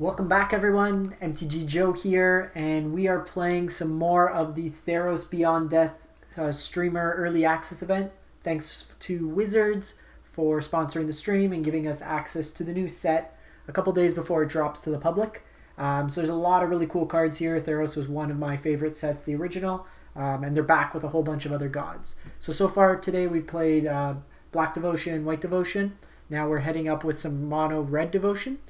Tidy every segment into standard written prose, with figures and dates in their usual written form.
Welcome back everyone, MTG Joe here, and we are playing some more of the Theros Beyond Death streamer early access event. Thanks to Wizards for sponsoring the stream and giving us access to the new set a couple days before it drops to the public. So there's a lot of really cool cards here. Theros was one of my favorite sets, the original, and they're back with a whole bunch of other gods. So far today we played Black Devotion, White Devotion. Now we're heading up with some mono red devotion.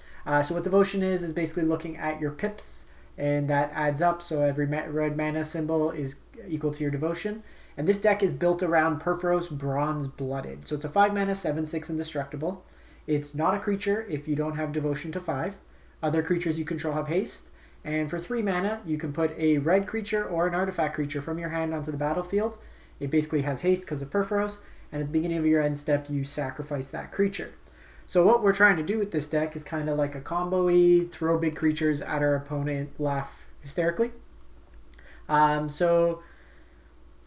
So what devotion is basically looking at your pips, and that adds up. So every red mana symbol is equal to your devotion. And this deck is built around Purphoros Bronze Blooded. So it's a 5 mana 7/6 indestructible. It's not a creature if you don't have devotion to 5. Other creatures you control have haste. And for 3 mana, you can put a red creature or an artifact creature from your hand onto the battlefield. It basically has haste because of Purphoros. And at the beginning of your end step, you sacrifice that creature. So what we're trying to do with this deck is kind of like a combo-y, throw big creatures at our opponent, laugh hysterically. So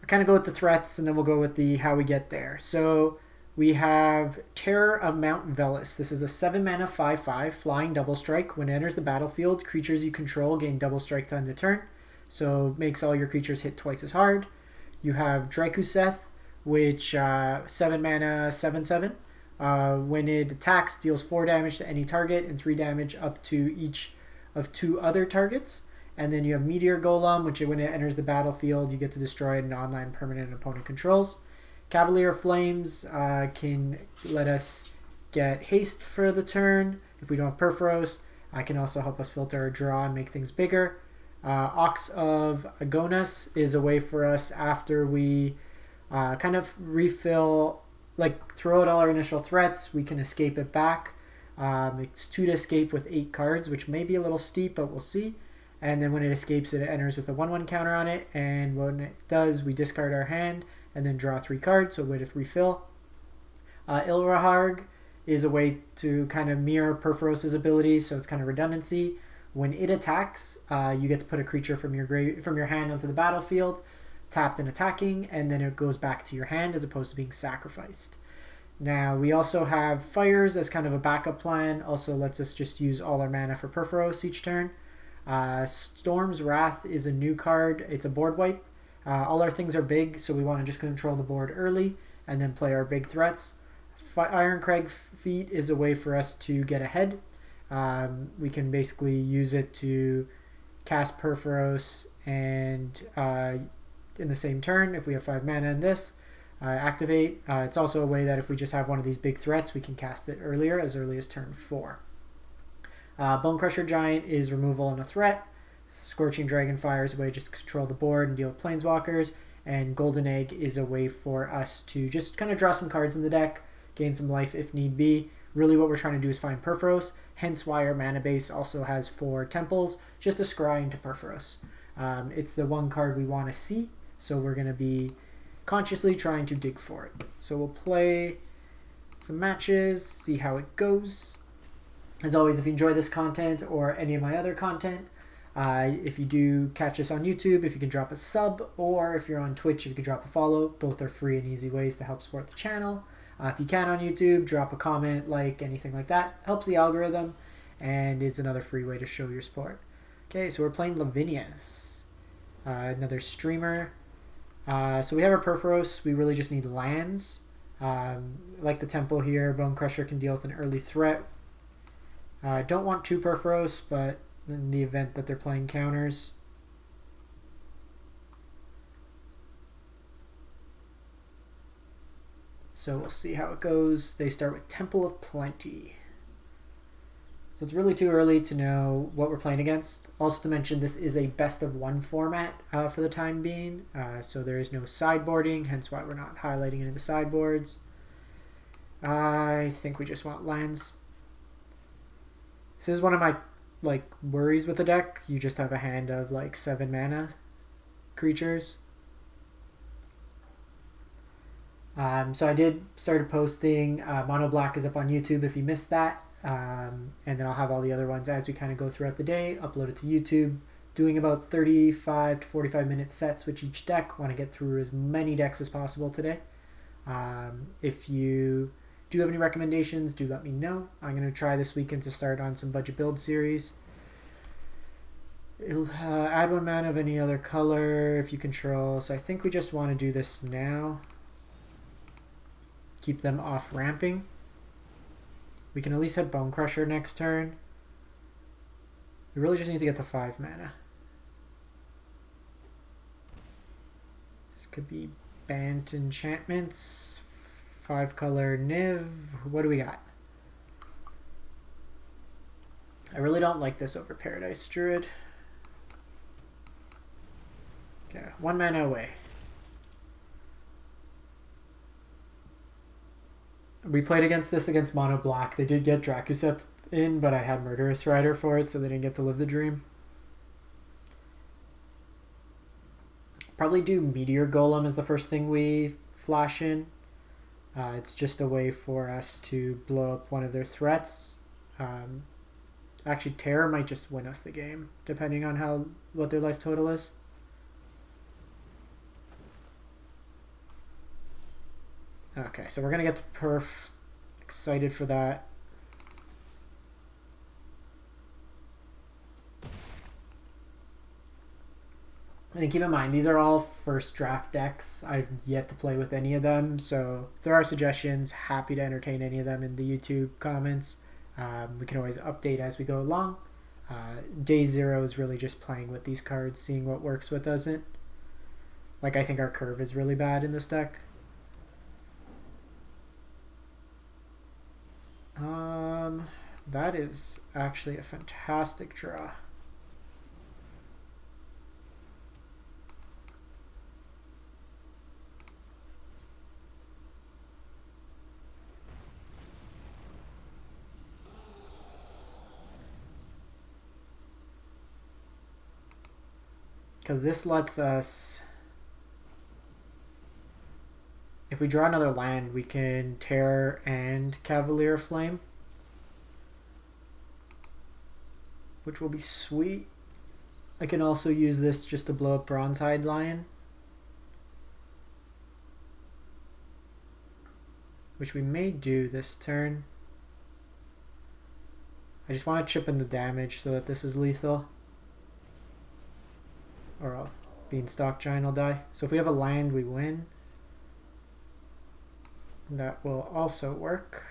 I kind of go with the threats, and then we'll go with the how we get there. So we have Terror of Mount Velus. This is a 7 mana 5/5 flying double strike. When it enters the battlefield, creatures you control gain double strike to end the turn. So makes all your creatures hit twice as hard. You have Drakuseth, which 7 mana 7/7. When it attacks, deals 4 damage to any target and 3 damage up to each of 2 other targets. And then you have Meteor Golem, which when it enters the battlefield, you get to destroy an online permanent opponent controls. Cavalier of Flames can let us get haste for the turn. If we don't have Purphoros, can also help us filter our draw and make things bigger. Ox of Agonas is a way for us after we kind of refill, like throw out all our initial threats, we can escape it back. It's 2 to escape with 8 cards, which may be a little steep, but we'll see. And then when it escapes, it enters with a 1/1 counter on it, and when it does, we discard our hand and then draw 3 cards, so way to refill. Ilharg is a way to kind of mirror Purphoros' ability, so it's kind of redundancy. When it attacks, you get to put a creature from your hand onto the battlefield, tapped and attacking, and then it goes back to your hand as opposed to being sacrificed. Now we also have Fires as kind of a backup plan, also lets us just use all our mana for Purphoros each turn. Storm's Wrath is a new card. It's a board wipe. All our things are big, so we want to just control the board early and then play our big threats. Irencrag Feat is a way for us to get ahead. We can basically use it to cast Purphoros and in the same turn, if we have 5 mana in this, activate. It's also a way that if we just have one of these big threats, we can cast it earlier, as early as turn 4. Bonecrusher Giant is removal and a threat. Scorching Dragonfire is a way to just control the board and deal with planeswalkers. And Golden Egg is a way for us to just kind of draw some cards in the deck, gain some life if need be. Really what we're trying to do is find Purphoros, hence why our mana base also has 4 temples, just a scry into Purphoros. It's the one card we want to see, so we're going to be consciously trying to dig for it. So we'll play some matches, see how it goes. As always, if you enjoy this content or any of my other content, if you do catch us on YouTube, if you can drop a sub, or if you're on Twitch, if you can drop a follow. Both are free and easy ways to help support the channel. If you can on YouTube, drop a comment, like, anything like that. Helps the algorithm and is another free way to show your support. Okay, so we're playing Lavinius, another streamer. So we have our Purphoros. We really just need lands. Like the Temple here, Bonecrusher can deal with an early threat. Don't want 2 Purphoros, but in the event that they're playing counters. So we'll see how it goes. They start with Temple of Plenty. So it's really too early to know what we're playing against. Also to mention, this is a best of 1 format for the time being. So there is no sideboarding, hence why we're not highlighting any of the sideboards. I think we just want lands. This is one of my worries with the deck. You just have a hand of 7 mana creatures. So I started posting. Mono Black is up on YouTube if you missed that. And then I'll have all the other ones as we kind of go throughout the day, upload it to YouTube, doing about 35 to 45 minute sets with each deck. Want to get through as many decks as possible today. If you do you have any recommendations, do let me know. I'm going to try this weekend to start on some budget build series. It'll add 1 mana of any other color if you control. So I think we just want to do this now. Keep them off ramping. We can at least hit Bonecrusher next turn. We really just need to get to 5 mana. This could be Bant enchantments. 5-color Niv. What do we got? I really don't like this over Paradise Druid. Okay, 1 mana away. We played against this against Mono Black. They did get Drakuseth in, but I had Murderous Rider for it, so they didn't get to live the dream. Probably do Meteor Golem as the first thing we flash in. It's just a way for us to blow up one of their threats. Actually, Terror might just win us the game, depending on what their life total is. Okay, so we're going to get to Perf. Excited for that. And keep in mind, these are all first draft decks. I've yet to play with any of them, so if there are suggestions, happy to entertain any of them in the YouTube comments. We can always update as we go along. Day 0 is really just playing with these cards, seeing what works, what doesn't. Like, I think our curve is really bad in this deck. That is actually a fantastic draw. Because this lets us, if we draw another land, we can Terror and Cavalier of Flame, which will be sweet. I can also use this just to blow up Bronzehide Lion, which we may do this turn. I just want to chip in the damage so that this is lethal. Or a Beanstalk Giant will die. So if we have a land, we win. That will also work.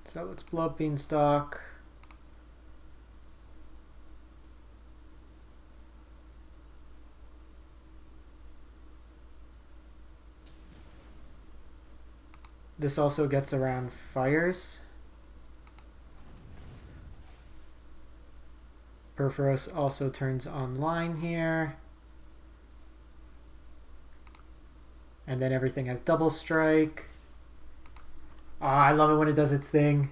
So let's blow up Beanstalk. This also gets around fires. Purphoros also turns online here. And then everything has double strike. Ah, I love it when it does its thing.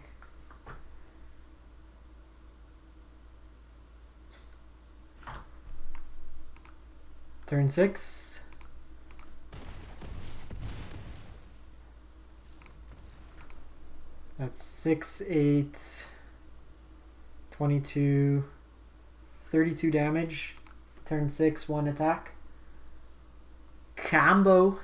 Turn 6. That's 6, 8, 22, 32 damage. Turn 6, 1 attack. Combo.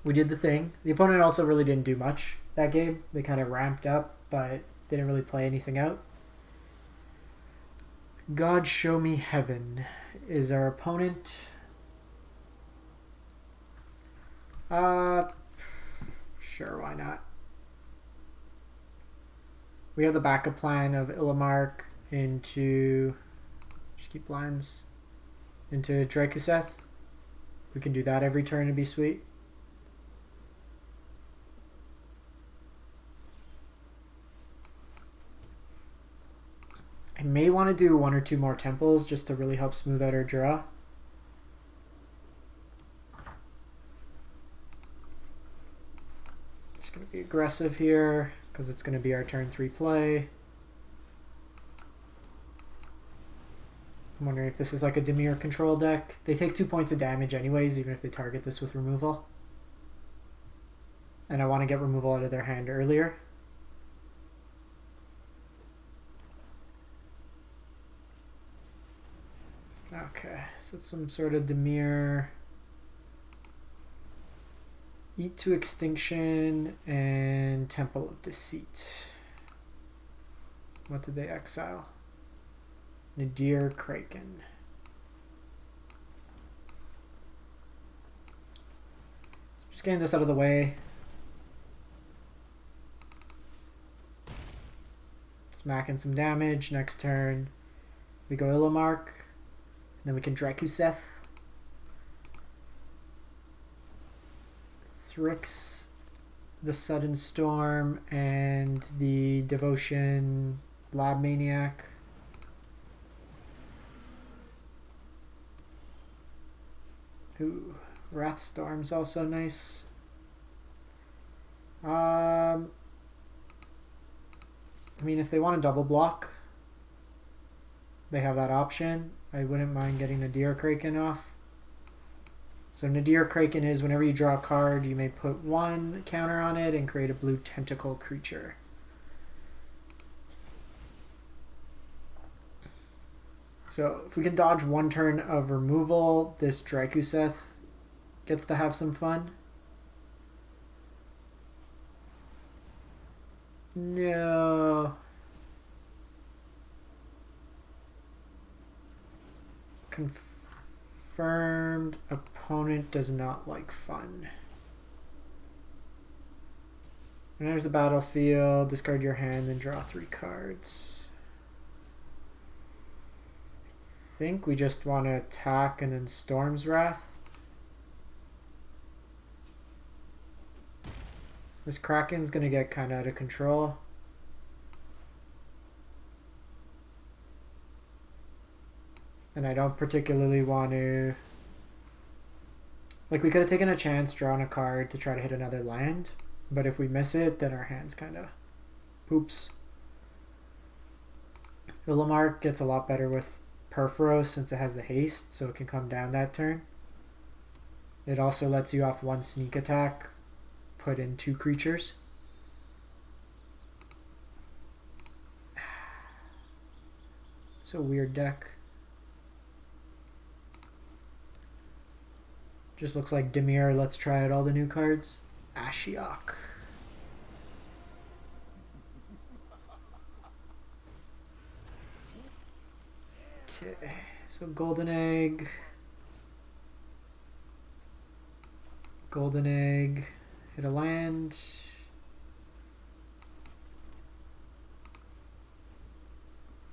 We did the thing. The opponent also really didn't do much that game. They kind of ramped up, but didn't really play anything out. God Show Me Heaven is our opponent. Sure, why not? We have the backup plan of Ilharg into, just keep lines, into Drakuseth. We can do that every turn, it'd be sweet. I may want to do 1 or 2 more temples just to really help smooth out our draw. Just going to be aggressive here because it's going to be our turn 3 play. I'm wondering if this is like a Dimir control deck. They take 2 points of damage anyways, even if they target this with removal. And I want to get removal out of their hand earlier. Okay, so it's some sort of Dimir. Eat to Extinction and Temple of Deceit. What did they exile? Nadir Kraken. Just getting this out of the way. Smacking some damage. Next turn, we go Ilharg. Then we can Drakuseth. Thrix, the Sudden Storm, and the Devotion Lab Maniac. Ooh, Wrathstorm's also nice. I mean, if they want to double block, they have that option. I wouldn't mind getting Nadir Kraken off. So Nadir Kraken is whenever you draw a card, you may put one counter on it and create a blue tentacle creature. So if we can dodge one turn of removal, this Drakuseth gets to have some fun. No. Confirmed opponent does not like fun. Enters the battlefield, discard your hand, and draw 3 cards. I think we just want to attack and then Storm's Wrath. This Kraken's going to get kind of out of control. And I don't particularly want to... Like, we could have taken a chance, drawn a card to try to hit another land. But if we miss it, then our hand's kind of poops. Ilharg gets a lot better with Purphoros since it has the haste, so it can come down that turn. It also lets you off 1 sneak attack, put in 2 creatures. It's a weird deck. Just looks like Dimir. Let's try out all the new cards. Ashiok. Okay, so Golden Egg. Golden Egg. Hit a land.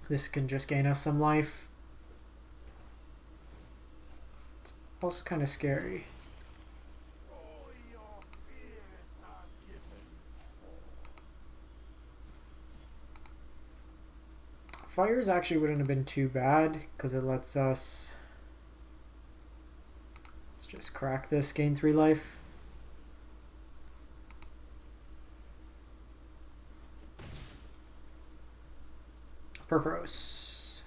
This can just gain us some life. It's also kind of scary. Fires actually wouldn't have been too bad because it lets us... Let's just crack this, gain 3 life. Purphoros.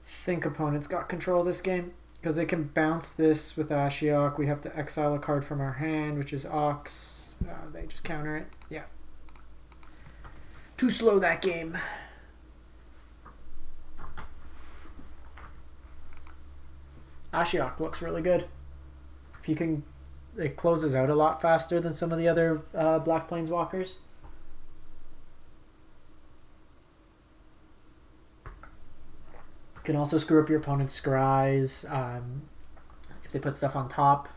Think opponents got control of this game. Because they can bounce this with Ashiok. We have to exile a card from our hand, which is Ox. They just counter it. Yeah. Too slow, that game. Ashiok looks really good. If you can... It closes out a lot faster than some of the other Black Planeswalkers. Can also screw up your opponent's scries if they put stuff on top.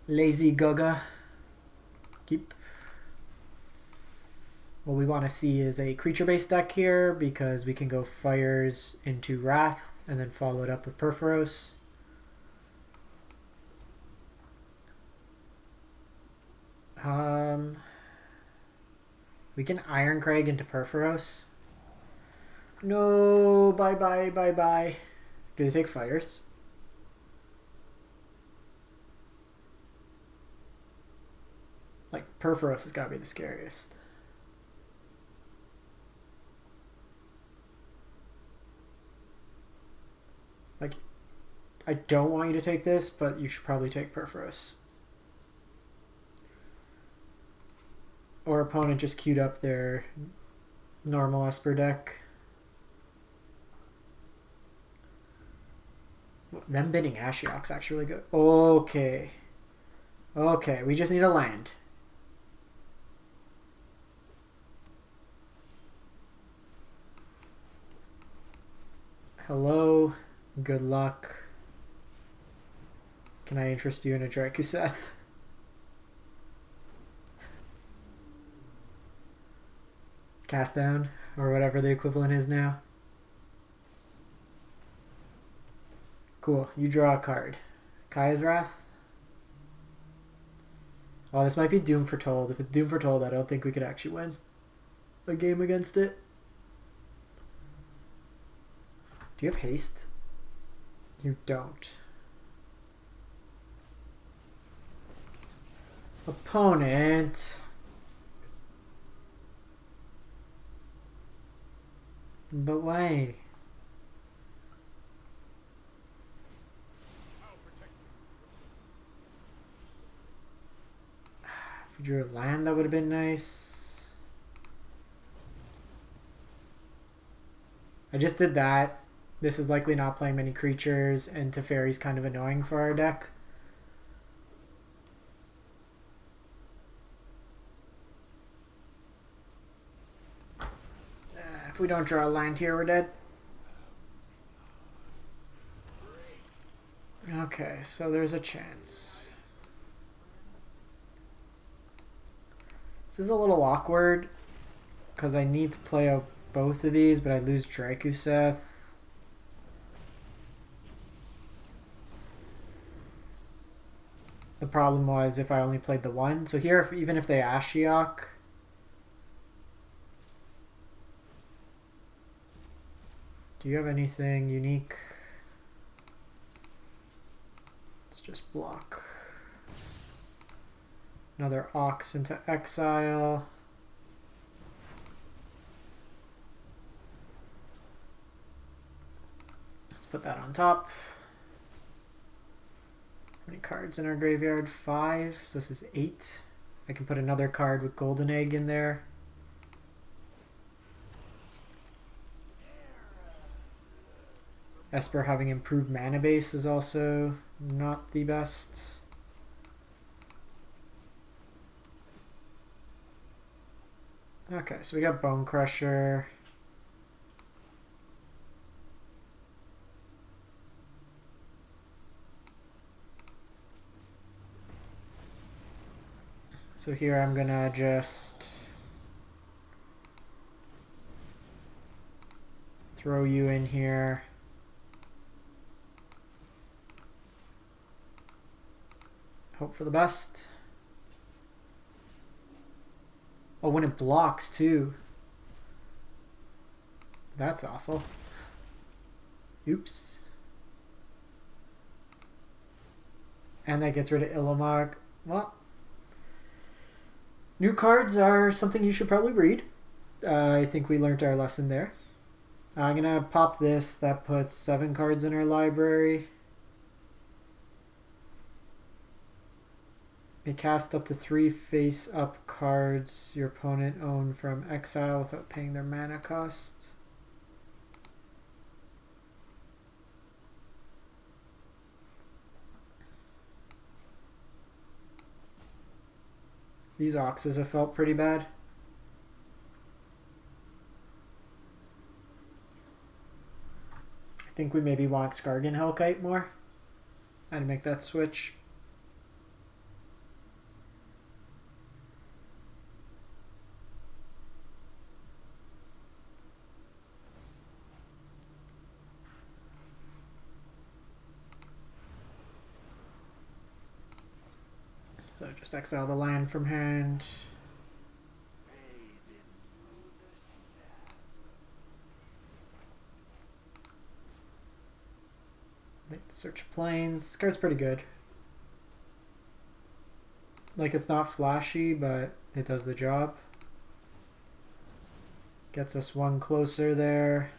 Lazy Gaga. Keep. What we want to see is a creature-based deck here because we can go Fires into Wrath and then follow it up with Purphoros. We can Irencrag into Purphoros. No, bye bye, bye bye. Do they take Fires? Like, Purphoros has got to be the scariest. Like, I don't want you to take this, but you should probably take Purphoros. Or opponent just queued up their normal Esper deck. Them bidding Ashiok's actually good. Okay. Okay, we just need a land. Hello. Good luck. Can I interest you in a Drakuseth? Cast down, or whatever the equivalent is now. Cool, you draw a card. Kaya's Wrath? Oh, this might be Doom Foretold. If it's Doom Foretold, I don't think we could actually win a game against it. Do you have haste? You don't. Opponent. But why? If we drew a land, that would have been nice. I just did that. This is likely not playing many creatures, and Teferi's kind of annoying for our deck. If we don't draw a land here, we're dead. Okay, so there's a chance. This is a little awkward, because I need to play out both of these, but I lose Drakuseth. The problem was if I only played the one. So here, even if they Ashiok, do you have anything unique? Let's just block. Another Ox into exile. Let's put that on top. How many cards in our graveyard? 5. So this is 8. I can put another card with Golden Egg in there. Esper having improved mana base is also not the best. Okay, so we got Bonecrusher. So here I'm gonna just throw you in here. Hope for the best. Oh, when it blocks too. That's awful. Oops. And that gets rid of Ilharg. Well, new cards are something you should probably read. I think we learned our lesson there. I'm gonna pop this. That puts 7 cards in our library. May cast up to 3 face-up cards your opponent own from exile without paying their mana cost. These Oxes have felt pretty bad. I think we maybe want Skargan Hellkite more. I'd make that switch. So just exile the land from hand. Search planes. This card's pretty good. Like, it's not flashy, but it does the job. Gets us 1 closer there.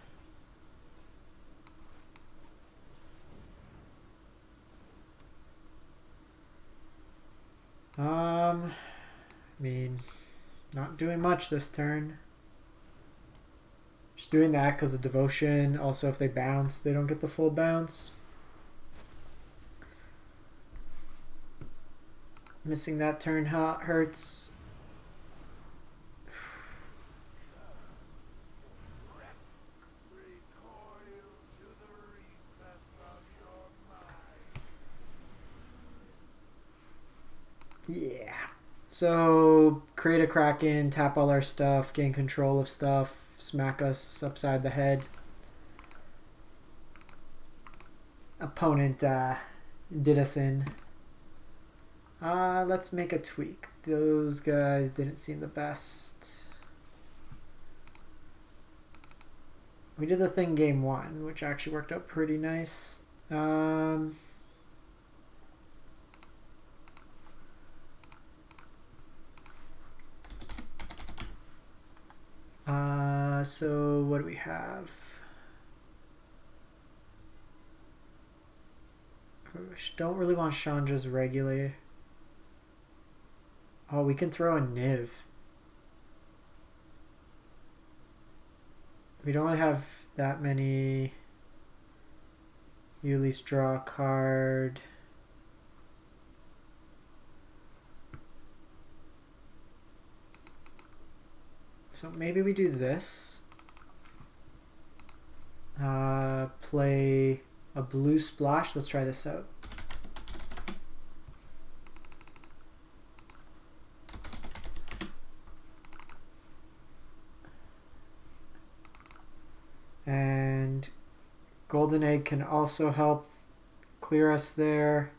I mean, Not doing much this turn. Just doing that because of devotion. Also, if they bounce, they don't get the full bounce. Missing that turn hurts. Yeah. So, create a Kraken, tap all our stuff, gain control of stuff, smack us upside the head. Opponent did us in. Let's make a tweak. Those guys didn't seem the best. We did the thing game 1, which actually worked out pretty nice. So what do we have? Don't really want Chandra's Regulator. Oh, we can throw a Niv. We don't really have that many. You at least draw a card. So maybe we do this. Play a blue splash. Let's try this out. And Golden Egg can also help clear us there.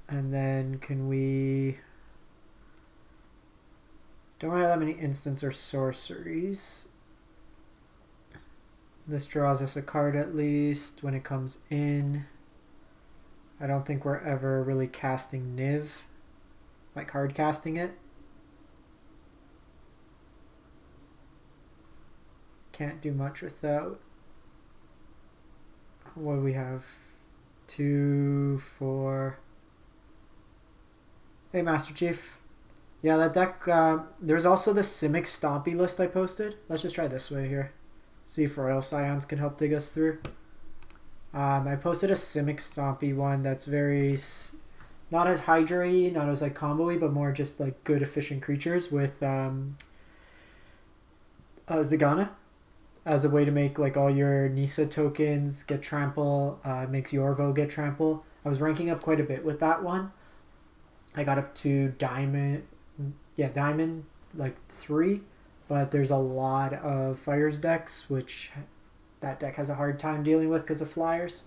And then can we... Don't have that many instants or sorceries. This draws us a card at least when it comes in. I don't think we're ever really casting Niv, like hard casting it. Can't do much without. What do we have? 2, 4. Hey, Master Chief. Yeah, that deck, there's also the Simic Stompy list I posted. Let's just try this way here. See if Royal Scions can help dig us through. I posted a Simic Stompy one that's very, not as Hydra-y, not as like combo-y, but more just like good efficient creatures with Zagana as a way to make like all your Nisa tokens get trample, makes Yorvo get trample. I was ranking up quite a bit with that one. I got up to Diamond like 3, but there's a lot of Fires decks, which that deck has a hard time dealing with because of flyers.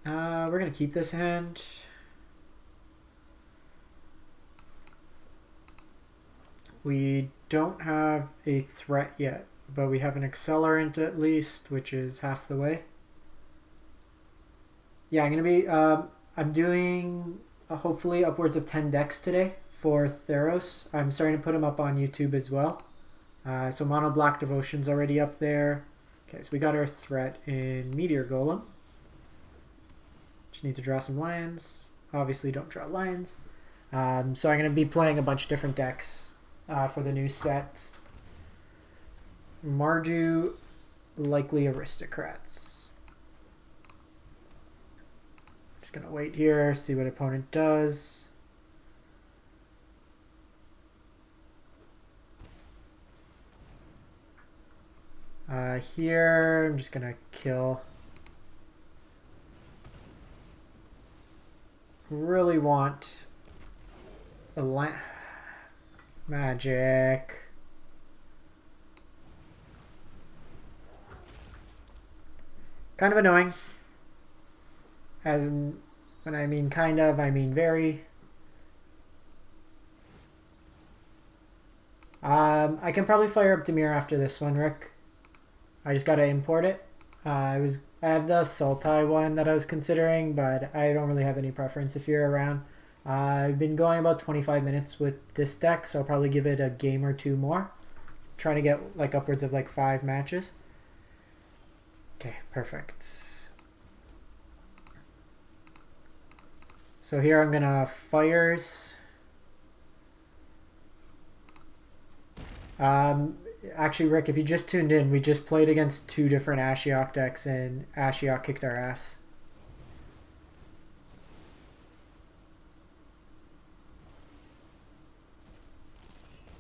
We're going to keep this hand. We don't have a threat yet, but we have an accelerant at least, which is half the way. Yeah, I'm going to be... I'm doing hopefully upwards of 10 decks today for Theros. I'm starting to put them up on YouTube as well. So Mono Black Devotion's already up there. Okay, so we got our threat in Meteor Golem. Just need to draw some lands. Obviously don't draw lands. So I'm going to be playing a bunch of different decks for the new set. Mardu, likely Aristocrats. Just going to wait here, see what opponent does. Here, I'm just going to kill. Really want a land. Magic. Kind of annoying. As in, when I mean kind of, I mean very. I can probably fire up Dimir after this one, Rick. I just gotta import it. I have the Sultai one that I was considering, but I don't really have any preference if you're around. I've been going about 25 minutes with this deck, so I'll probably give it a game or two more. Trying to get like upwards of like 5 matches. Okay, perfect. So here I'm gonna fires. Actually, Rick, if you just tuned in, we just played against 2 different Ashiok decks, and Ashiok kicked our ass.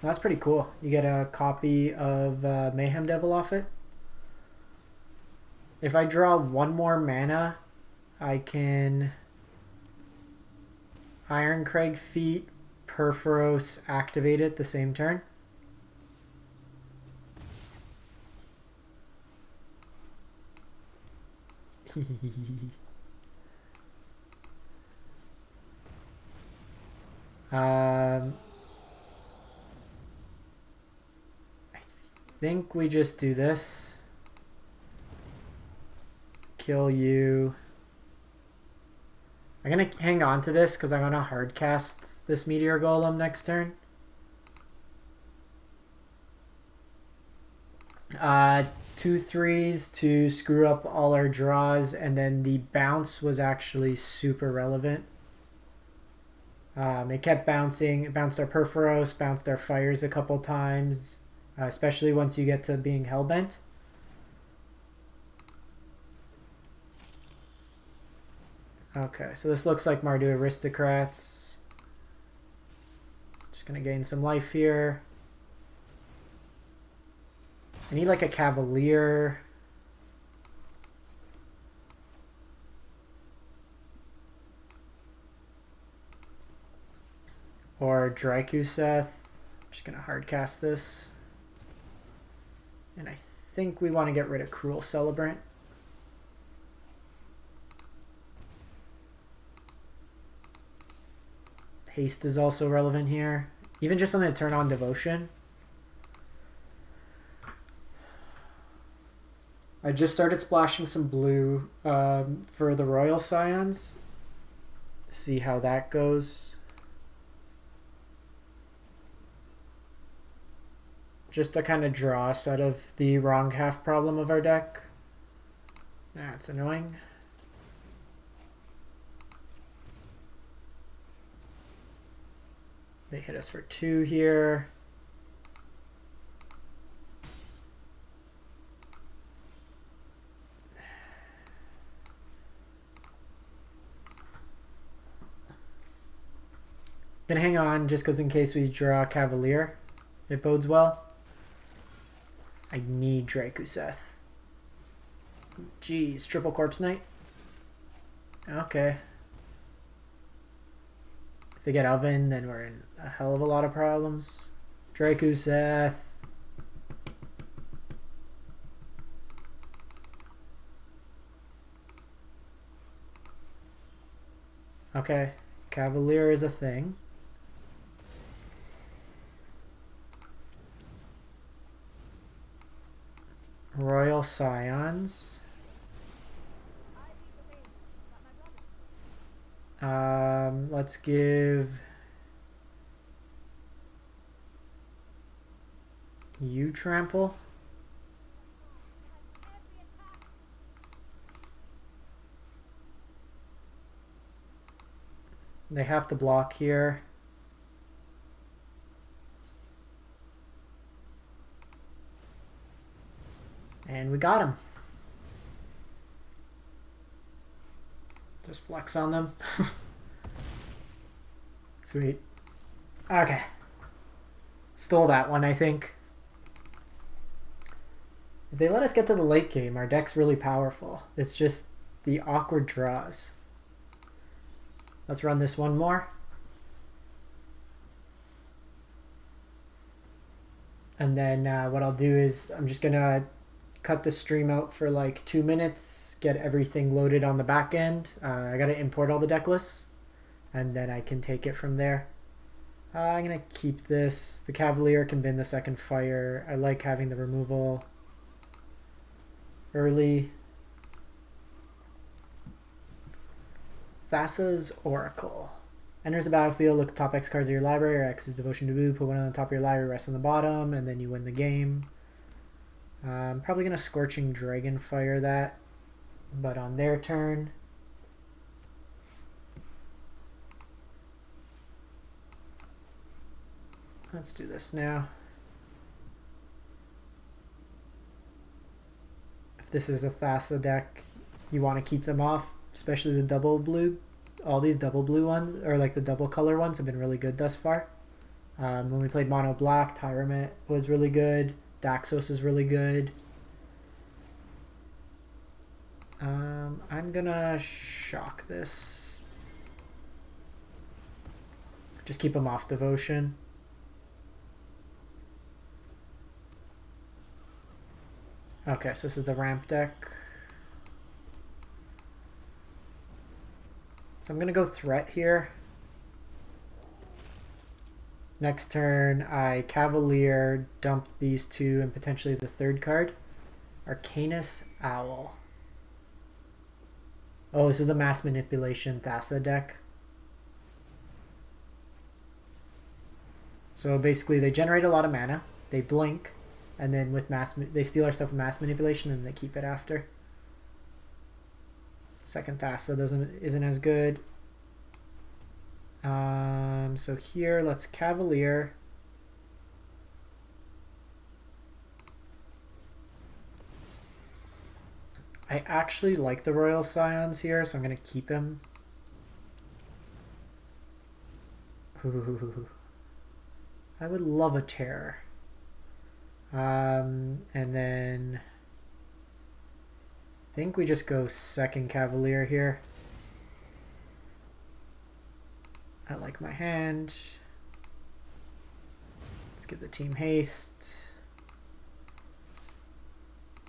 Well, that's pretty cool. You get a copy of Mayhem Devil off it. If I draw 1 more mana, I can Irencrag feat, Purphoros, activate it the same turn. I think we just do this. Kill you. I'm gonna hang on to this because I'm gonna hard cast this Meteor Golem next turn. 2 3s to screw up all our draws, and then the bounce was actually super relevant. It kept bouncing. It bounced our Purphoros, bounced our fires a couple times, especially once you get to being hellbent. Okay, so this looks like Mardu Aristocrats. Just gonna gain some life here. I need like a Cavalier. Or Drakuseth. I'm just gonna hard cast this. And I think we want to get rid of Cruel Celebrant. Haste is also relevant here. Even just something to turn on Devotion. I just started splashing some blue for the Royal Scions. See how that goes. Just to kind of draw us out of the wrong half problem of our deck. That's annoying. They hit us for 2 here. Gonna hang on just because in case we draw Cavalier, it bodes well. I need Drakuseth. Jeez, triple Corpse Knight. Okay. If they get Oven, then we're in a hell of a lot of problems. Drakuseth. Okay, Cavalier is a thing. Royal Scions. Let's give you Trample. They have to block here. And we got him. Just flex on them. Sweet. Okay. Stole that one, I think. If they let us get to the late game, our deck's really powerful. It's just the awkward draws. Let's run this one more. And then what I'll do is I'm just going to cut the stream out for like 2 minutes, get everything loaded on the back end. I got to import all the deck lists, and then I can take it from there. I'm going to keep this. The Cavalier can bin the second fire. I like having the removal early. Thassa's Oracle. Enters the battlefield, look at the top X cards of your library, or X is Devotion to Boo, put one on the top of your library, rest on the bottom, and then you win the game. I'm probably going to Scorching Dragonfire that, but on their turn, let's do this now. If this is a Thassa deck, you want to keep them off, especially the double blue. All these double blue ones, or like the double color ones, have been really good thus far. When we played mono black, Tyramit was really good. Daxos is really good. I'm gonna shock this. Just keep them off Devotion. Okay, so this is the ramp deck. So I'm gonna go Threat here. Next turn, I Cavalier, dump these two, and potentially the third card. Arcanus Owl. Oh, this is the Mass Manipulation Thassa deck. So basically, they generate a lot of mana, they blink, and then with they steal our stuff with Mass Manipulation, and they keep it after. Second Thassa isn't as good. So here, let's Cavalier. I actually like the Royal Scions here, so I'm going to keep him. I would love a Terror. And then I think we just go second Cavalier here. I like my hand. Let's give the team haste.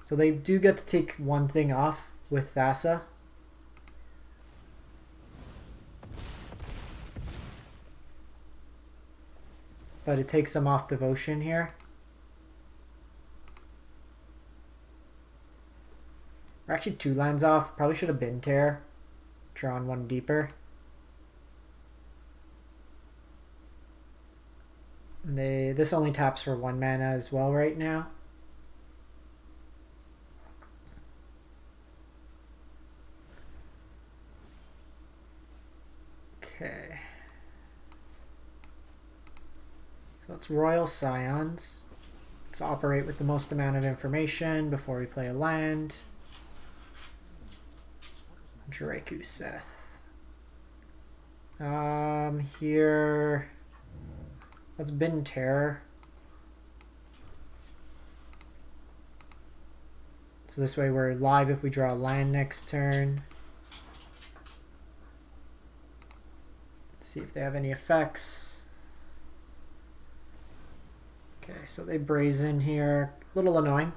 So they do get to take one thing off with Thassa. But it takes them off Devotion here. We're actually 2 lands off. Probably should have been Terror. Drawn 1 deeper. This only taps for 1 mana as well right now. Okay. So it's Royal Scions. Let's operate with the most amount of information before we play a land. Drakuseth. Here... Let's bin Terror. So this way we're live if we draw a land next turn. Let's see if they have any effects. Okay, so they brazen here. A little annoying.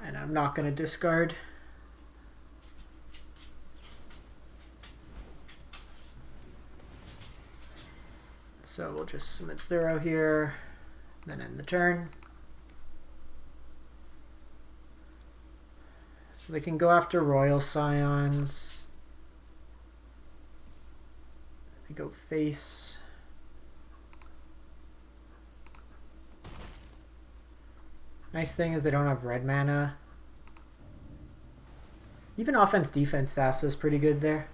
And I'm not going to discard. So we'll just submit 0 here, then end the turn. So they can go after Royal Scions. They go face. Nice thing is they don't have red mana. Even offense defense Thassa is pretty good there.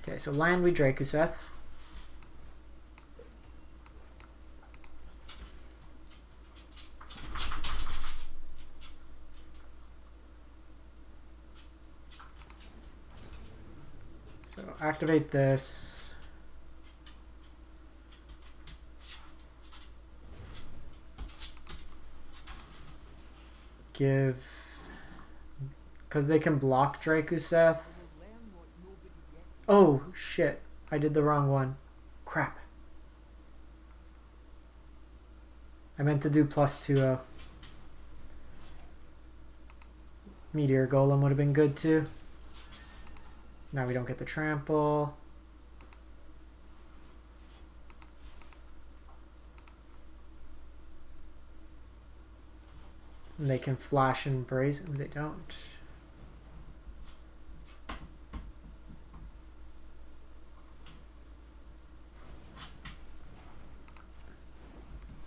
Okay, so land we Drakuseth. So activate this. Give, because they can block Drakuseth. Oh shit, I did the wrong one. Crap. I meant to do +2. Meteor Golem would have been good too. Now we don't get the trample. And they can flash and brazen. They don't.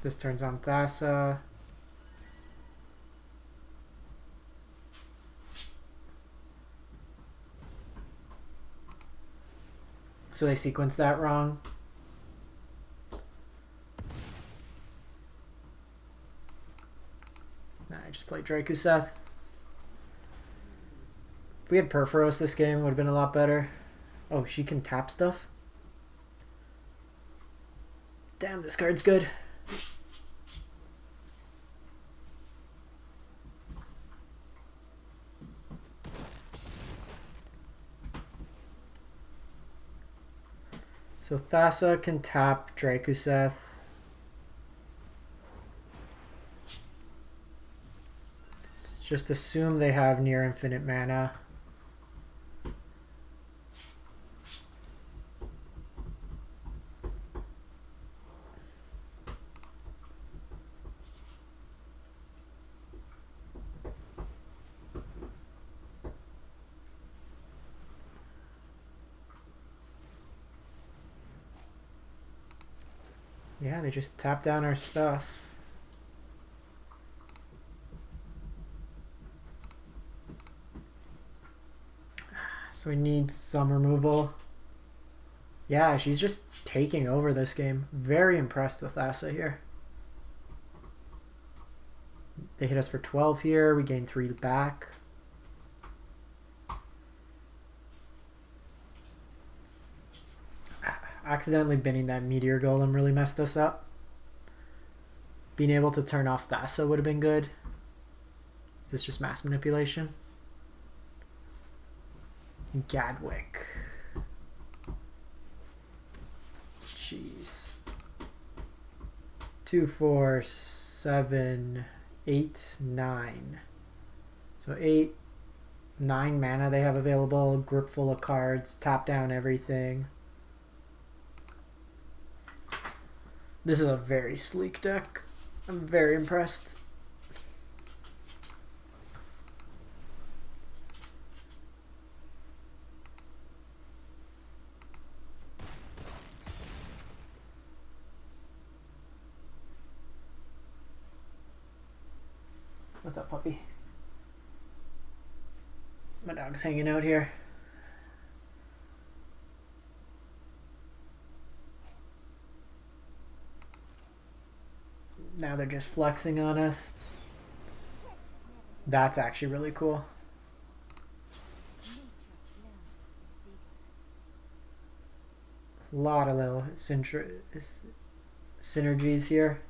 This turns on Thassa. So they sequenced that wrong. Nah, I just played Drakuseth. If we had Purphoros this game, it would have been a lot better. Oh, she can tap stuff? Damn, this card's good. So Thassa can tap Drakuseth. Let's just assume they have near infinite mana. Yeah, they just tap down our stuff. So we need some removal. Yeah, she's just taking over this game. Very impressed with Thassa here. They hit us for 12 here. We gain 3 back. Accidentally binning that Meteor Golem really messed us up. Being able to turn off Thassa would have been good. Is this just mass manipulation? Gadwick. Jeez. 2, 4, 7, 8, 9. So 8, 9 mana they have available. Grip full of cards. Tap down everything. This is a very sleek deck. I'm very impressed. What's up, puppy? My dog's hanging out here. Now they're just flexing on us. That's actually really cool. A lot of little synergies here.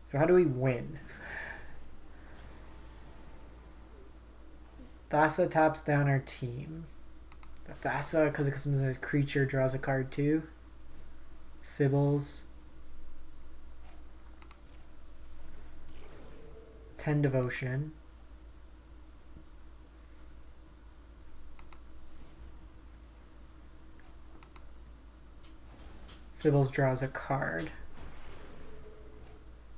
So how do we win? Thassa taps down our team. The Thassa, because it becomes a creature, draws a card too. Fibbles. 10 Devotion. Fibbles draws a card.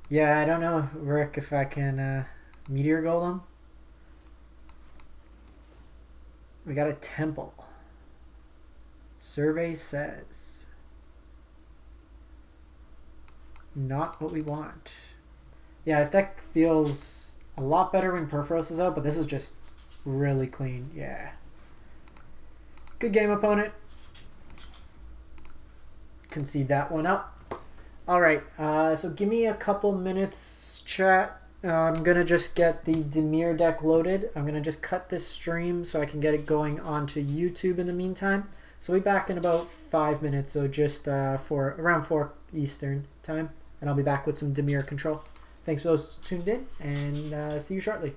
Yeah, I don't know, Rick, if I can Meteor Golem. We got a Temple. Survey says. Not what we want. Yeah, this deck feels a lot better when Purphoros is out, but this is just really clean. Yeah. Good game, opponent. Concede that one up. Alright, so give me a couple minutes, chat. I'm going to just get the Dimir deck loaded. I'm going to just cut this stream so I can get it going onto YouTube in the meantime. So we'll be back in about 5 minutes, so just for around 4 Eastern time. And I'll be back with some Dimir control. Thanks for those tuned in, and see you shortly.